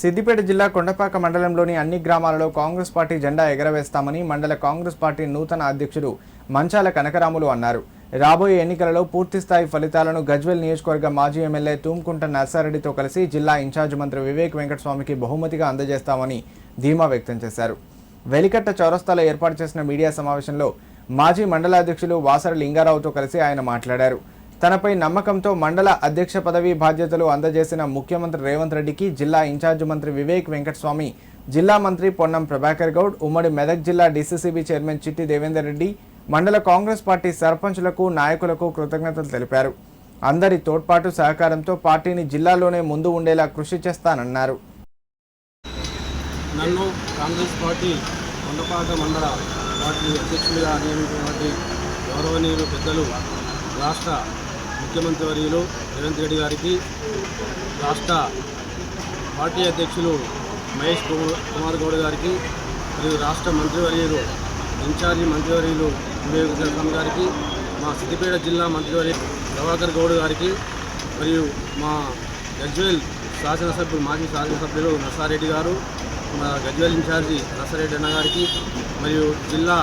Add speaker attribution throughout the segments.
Speaker 1: సిద్దిపేట జిల్లా కొండపాక మండలంలోని అన్ని గ్రామాలలో కాంగ్రెస్ పార్టీ జెండా ఎగరవేస్తామని మండల కాంగ్రెస్ పార్టీ నూతన అధ్యక్షుడు మంచాల కనకరాములు అన్నారు. రాబోయే ఎన్నికలలో పూర్తిస్థాయి ఫలితాలను గజ్వేల్ నియోజకవర్గ మాజీ ఎమ్మెల్యే తూంకుంట నర్సారెడ్డితో కలిసి జిల్లా ఇన్ఛార్జ్ మంత్రి వివేక్ వెంకటస్వామికి బహుమతిగా అందజేస్తామని ధీమా వ్యక్తం చేశారు. వెలికట్ట చౌరస్తాలో ఏర్పాటు చేసిన మీడియా సమావేశంలో మాజీ మండలాధ్యక్షులు వాసర లింగారావుతో కలిసి ఆయన మాట్లాడారు. తనపై నమ్మకంతో మండల అధ్యక్ష పదవి బాధ్యతలు అందజేసిన ముఖ్యమంత్రి రేవంత్ రెడ్డికి జిల్లా ఇన్ఛార్జ్ మంత్రి వివేక్ వెంకటస్వామి, జిల్లా మంత్రి పొన్నం ప్రభాకర్ గౌడ్, ఉమ్మడి మెదక్ జిల్లా డీసీసీబీ చైర్మన్ చిట్టి దేవేందర్ రెడ్డి, మండల కాంగ్రెస్ పార్టీ సర్పంచులకు, నాయకులకు కృతజ్ఞతలు తెలిపారు. అందరి తోడ్పాటు సహకారంతో పార్టీని జిల్లాలోనే ముందు ఉండేలా కృషి చేస్తానన్నారు.
Speaker 2: నన్ను కాంగ్రెస్ పార్టీ కొండపాక మండల పార్టీ అధ్యక్షుడిగా నియమించినటువంటి గౌరవనీయులు పెద్దలు రాష్ట్ర ముఖ్యమంత్రి వర్యులు రేవంత్ రెడ్డి గారికి, రాష్ట్ర పార్టీ అధ్యక్షులు మహేష్ కుమార్ గౌడ్ గారికి, మరియు రాష్ట్ర మంత్రివర్యులు ఇన్ఛార్జి మంత్రివర్యులు వివేక్ వెంకటస్వామి గారికి, మా సిద్దిపేట జిల్లా మంత్రివర్యులు ప్రభాకర్ గౌడ్ గారికి, మరియు మా గజ్వేల్ శాసనసభ్యులు మాజీ శాసనసభ్యులు నర్సారెడ్డి గారు, మా గజ్వేల్ ఇన్ఛార్జి నర్సారెడ్డి అన్న గారికి, మరియు జిల్లా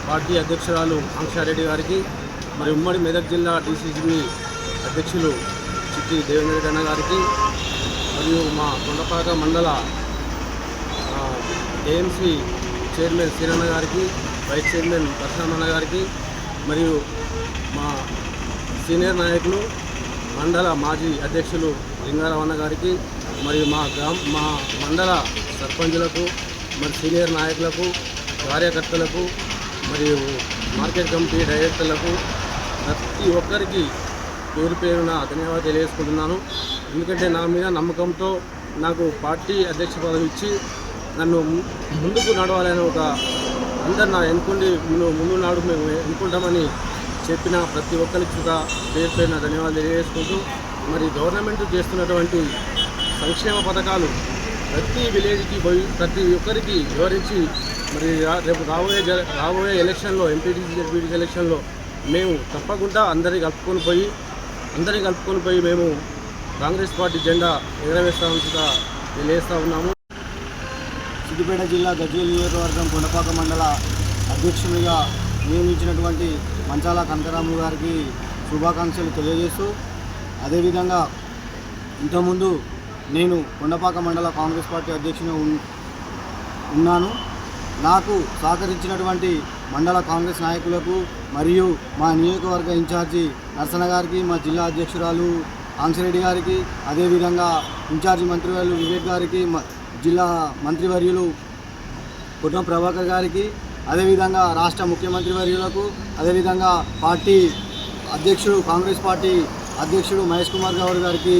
Speaker 2: పార్టీ అధ్యక్షురాలు ఆంక్షారెడ్డి గారికి, మరి ఉమ్మడి మెదక్ జిల్లా డీసీసీబీ అధ్యక్షులు చిట్టి దేవేంద్ర రెడ్డి అన్న గారికి, మరియు మా కొండపాక మండల ఏఎంసీ చైర్మన్ సీనన్న గారికి, వైస్ చైర్మన్ పరశురామన్న గారికి, మరియు మా సీనియర్ నాయకులు మండల మాజీ అధ్యక్షులు లింగారావు అన్న గారికి, మరియు మా మండల సర్పంచులకు, మరి సీనియర్ నాయకులకు, కార్యకర్తలకు, మరియు మార్కెట్ కమిటీ డైరెక్టర్లకు ప్రతి ఒక్కరికి పేరు పేరున ధన్యవాదాలు తెలియజేసుకుంటున్నాను. ఎందుకంటే నా మీద నమ్మకంతో నాకు పార్టీ అధ్యక్ష పదవి ఇచ్చి నన్ను ముందుకు నడవాలని అందరు నా ముందు నాడు మేము ఎన్నుకుంటామని చెప్పిన ప్రతి ఒక్కరికి కూడా పేరు పేరున ధన్యవాదాలు తెలియజేసుకుంటూ, మరి గవర్నమెంట్ చేస్తున్నటువంటి సంక్షేమ పథకాలు ప్రతి విలేజ్కి పోయి ప్రతి ఒక్కరికి వివరించి, మరి రేపు రాబోయే ఎలక్షన్లో ఎంపీటీసీ జెడ్పీటీసీ ఎలక్షన్లో మేము తప్పకుండా అందరినీ కలుపుకొని పోయి మేము కాంగ్రెస్ పార్టీ జెండా ఎగరవేస్తామని తెలియజేస్తూ ఉన్నాము.
Speaker 3: సిద్దిపేట జిల్లా గజ్వేల్ నియోజకవర్గం కొండపాక మండల అధ్యక్షునిగా నియమించినటువంటి మంచాల కనకరాములు గారికి శుభాకాంక్షలు తెలియజేస్తూ, అదేవిధంగా ఇంతకుముందు నేను కొండపాక మండల కాంగ్రెస్ పార్టీ అధ్యక్షునిగా ఉన్నాను. నాకు సహకరించినటువంటి మండల కాంగ్రెస్ నాయకులకు, మరియు మా నియోజకవర్గ ఇన్ఛార్జి నర్సన్న గారికి, మా జిల్లా అధ్యక్షురాలు ఆంక్షరెడ్డి గారికి, అదేవిధంగా ఇన్ఛార్జి మంత్రివర్యులు వివేక్ గారికి, జిల్లా మంత్రివర్యులు పొన్నం ప్రభాకర్ గారికి, అదేవిధంగా రాష్ట్ర ముఖ్యమంత్రి వర్యులకు, అదేవిధంగా పార్టీ అధ్యక్షుడు కాంగ్రెస్ పార్టీ అధ్యక్షుడు మహేష్ కుమార్ గౌడ్ గారికి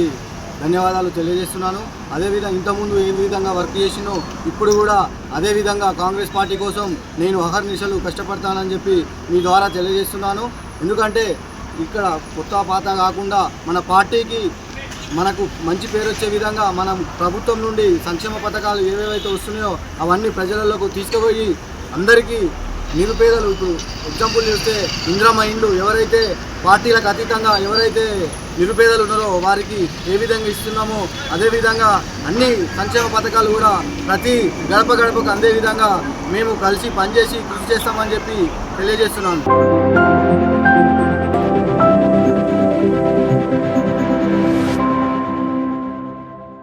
Speaker 3: ధన్యవాదాలు తెలియజేస్తున్నాను. అదేవిధంగా ఇంతకుముందు ఏ విధంగా వర్క్ చేసినో ఇప్పుడు కూడా అదేవిధంగా కాంగ్రెస్ పార్టీ కోసం నేను అహర్నిశలు కష్టపడతానని చెప్పి మీ ద్వారా తెలియజేస్తున్నాను. ఎందుకంటే ఇక్కడ కొత్త పాత కాకుండా మన పార్టీకి మనకు మంచి పేరు వచ్చే విధంగా మనం ప్రభుత్వం నుండి సంక్షేమ పథకాలు ఏవేవైతే వస్తున్నాయో అవన్నీ ప్రజలకు తీసుకుపోయి అందరికీ నిరుపేదలు, ఇప్పుడు ఎగ్జాంపుల్ చూస్తే ఇందిరమ్మ ఇండ్లు ఎవరైతే పార్టీలకు అతీతంగా ఎవరైతే నిరుపేదలు ఉన్నారో వారికి ఏ విధంగా ఇస్తున్నామో అదేవిధంగా అన్ని సంక్షేమ పథకాలు కూడా ప్రతి గడపకు అందే విధంగా మేము కలిసి పనిచేసి కృషి చేస్తామని చెప్పి తెలియజేస్తున్నాను.